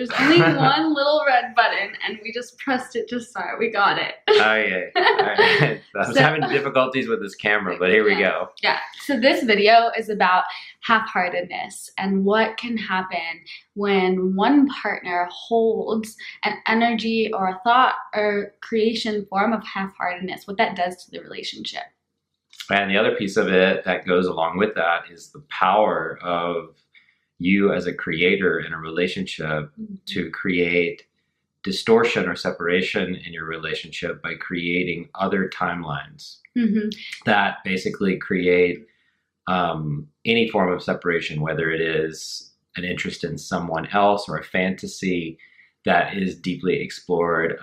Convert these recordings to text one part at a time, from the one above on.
was only one little red button, and we just pressed it to start. We got it. Oh, yeah. I was having difficulties with this camera, but here we go. Yeah. So this video is about half-heartedness and what can happen when one partner holds an energy or a thought or creation form of half-heartedness, what that does to the relationship. And the other piece of it that goes along with that is the power of you as a creator in a relationship to create distortion or separation in your relationship by creating other timelines that basically create any form of separation, whether it is an interest in someone else or a fantasy that is deeply explored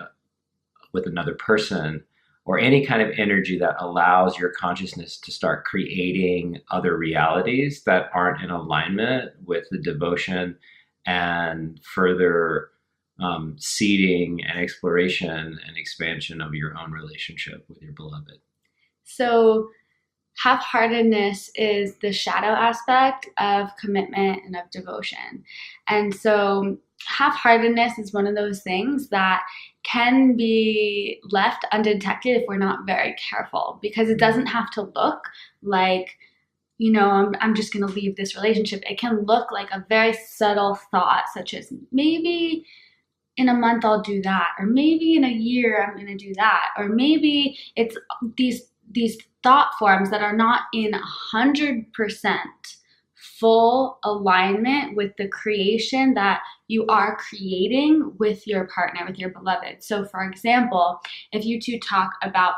with another person, or any kind of energy that allows your consciousness to start creating other realities that aren't in alignment with the devotion and further seeding and exploration and expansion of your own relationship with your beloved. So half-heartedness is the shadow aspect of commitment and of devotion. And so half-heartedness is one of those things that can be left undetected if we're not very careful, because it doesn't have to look like, you know, I'm just going to leave this relationship. It can look like a very subtle thought, such as maybe in a month I'll do that, or maybe in a year I'm going to do that, or maybe it's these thought forms that are not in 100% full alignment with the creation that you are creating with your partner, with your beloved. So for example, if you two talk about,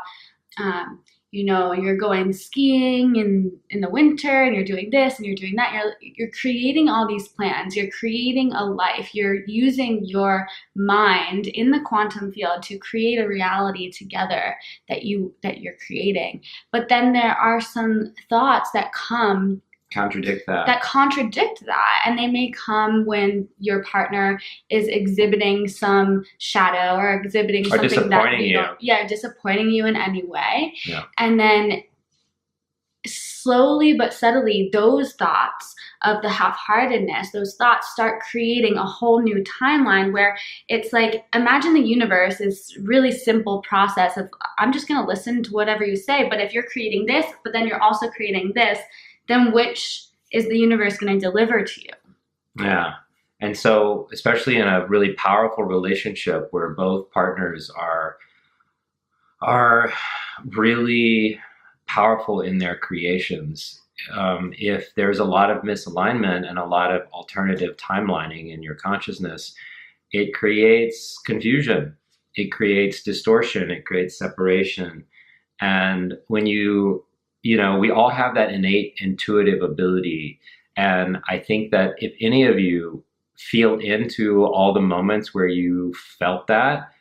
you know, you're going skiing in the winter and you're doing this and you're doing that, you're creating all these plans, you're creating a life, you're using your mind in the quantum field to create a reality together that you're creating. But then there are some thoughts that come contradict that, and they may come when your partner is exhibiting some shadow or exhibiting something disappointing you in any way. And then slowly but subtly, those thoughts of the half-heartedness, those thoughts start creating a whole new timeline where it's like, imagine the universe is really simple process of, I'm just going to listen to whatever you say, but if you're creating this, but then you're also creating this, then which is the universe going to deliver to you? Yeah. And so, especially in a really powerful relationship where both partners are really powerful in their creations, if there's a lot of misalignment and a lot of alternative timelining in your consciousness, it creates confusion, it creates distortion, it creates separation. And when you know, we all have that innate intuitive ability. And I think that if any of you feel into all the moments where you felt that,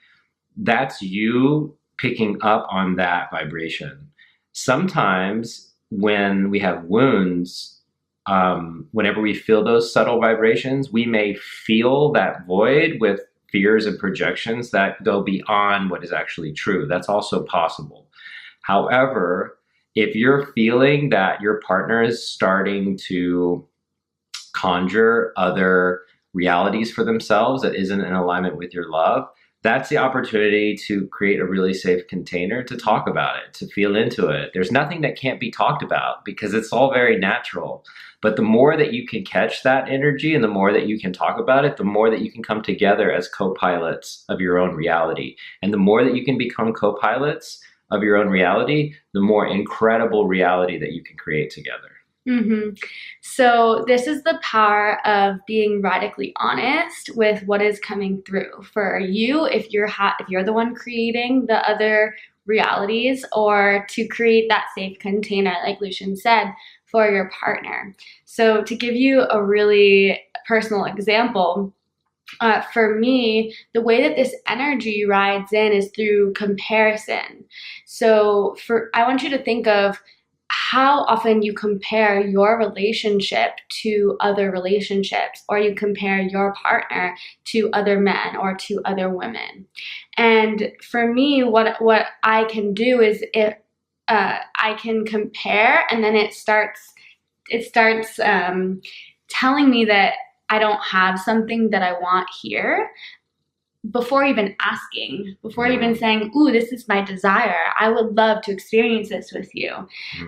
that's you picking up on that vibration. Sometimes when we have wounds, whenever we feel those subtle vibrations, we may feel that void with fears and projections that go beyond what is actually true. That's also possible. However, if you're feeling that your partner is starting to conjure other realities for themselves that isn't in alignment with your love, that's the opportunity to create a really safe container to talk about it, to feel into it. There's nothing that can't be talked about because it's all very natural. But the more that you can catch that energy and the more that you can talk about it, the more that you can come together as co-pilots of your own reality. And the more that you can become co-pilots of your own reality, the more incredible reality that you can create together. So this is the power of being radically honest with what is coming through for you, if you're the one creating the other realities, or to create that safe container, like Lucian said, for your partner. So to give you a really personal example, for me, the way that this energy rides in is through comparison. So I want you to think of how often you compare your relationship to other relationships, or you compare your partner to other men or to other women. And for me, what I can do is I can compare, and then it starts telling me that I don't have something that I want here, before even asking, before even saying, ooh, this is my desire, I would love to experience this with you.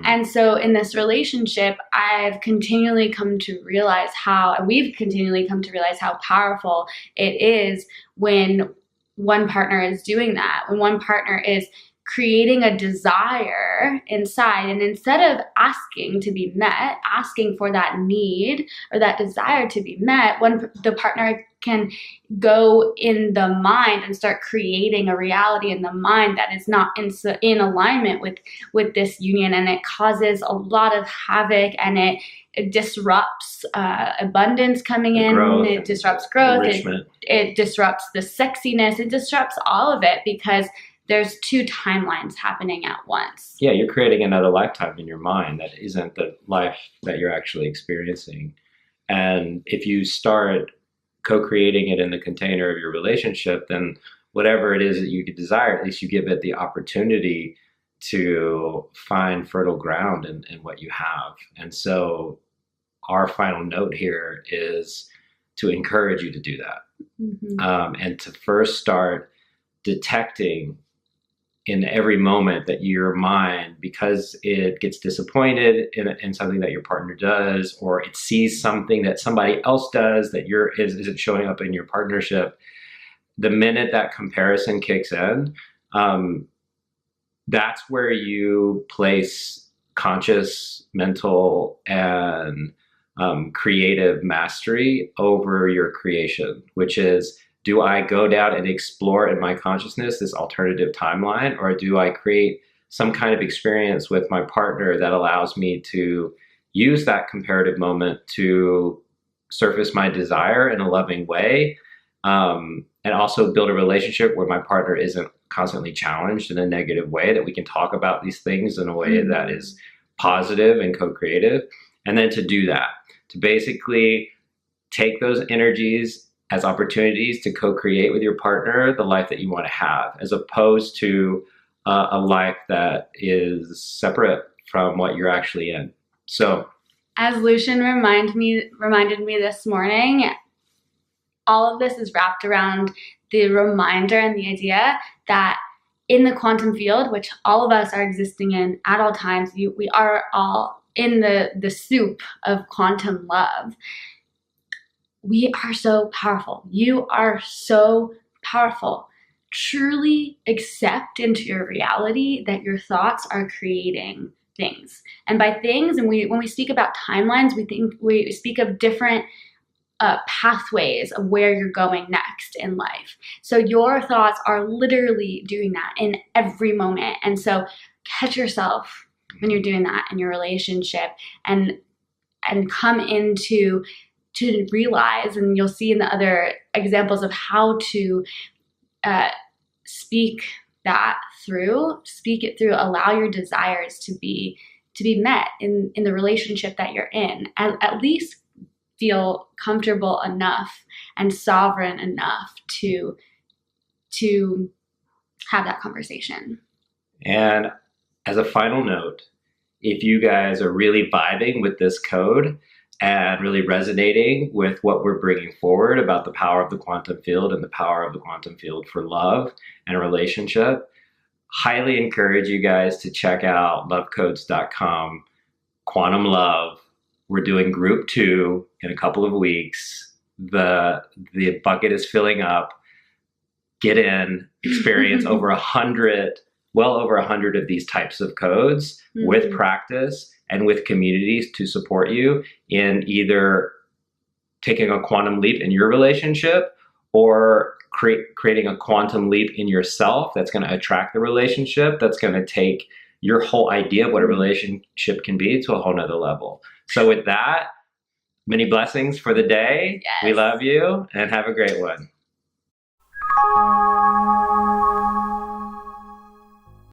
And so in this relationship, we've continually come to realize how powerful it is when one partner is doing that, when one partner is creating a desire inside, and instead of asking to be met, asking for that need or that desire to be met, the partner can go in the mind and start creating a reality in the mind that is not in alignment with this union, and it causes a lot of havoc, and it disrupts abundance coming in, it disrupts growth, it disrupts the sexiness, it disrupts all of it, because there's two timelines happening at once. Yeah, you're creating another lifetime in your mind that isn't the life that you're actually experiencing. And if you start co-creating it in the container of your relationship, then whatever it is that you desire, at least you give it the opportunity to find fertile ground in what you have. And so our final note here is to encourage you to do that. And to first start detecting in every moment that your mind, because it gets disappointed in something that your partner does, or it sees something that somebody else does that isn't showing up in your partnership, the minute that comparison kicks in, that's where you place conscious, mental, and creative mastery over your creation, which is, do I go down and explore in my consciousness this alternative timeline, or do I create some kind of experience with my partner that allows me to use that comparative moment to surface my desire in a loving way, and also build a relationship where my partner isn't constantly challenged in a negative way, that we can talk about these things in a way that is positive and co-creative. And then to do that, to basically take those energies as opportunities to co-create with your partner the life that you want to have, as opposed to a life that is separate from what you're actually in. So, as Lucian reminded me this morning, all of this is wrapped around the reminder and the idea that in the quantum field, which all of us are existing in at all times, we are all in the soup of quantum love. We are so powerful. You are so powerful. Truly accept into your reality that your thoughts are creating things. And by things, and when we speak about timelines, we speak of different pathways of where you're going next in life. So your thoughts are literally doing that in every moment. And so catch yourself when you're doing that in your relationship, and come into to realize, and you'll see in the other examples of how to speak it through, allow your desires to be met in the relationship that you're in, and at least feel comfortable enough and sovereign enough to have that conversation. And as a final note, if you guys are really vibing with this code and really resonating with what we're bringing forward about the power of the quantum field and the power of the quantum field for love and a relationship, highly encourage you guys to check out lovecodes.com, Quantum Love. We're doing group 2 in a couple of weeks. The bucket is filling up. Get in, experience well over 100 of these types of codes with practice and with communities to support you in either taking a quantum leap in your relationship, or creating a quantum leap in yourself that's going to attract the relationship, that's going to take your whole idea of what a relationship can be to a whole nother level. So with that, many blessings for the day. Yes. We love you, and have a great one.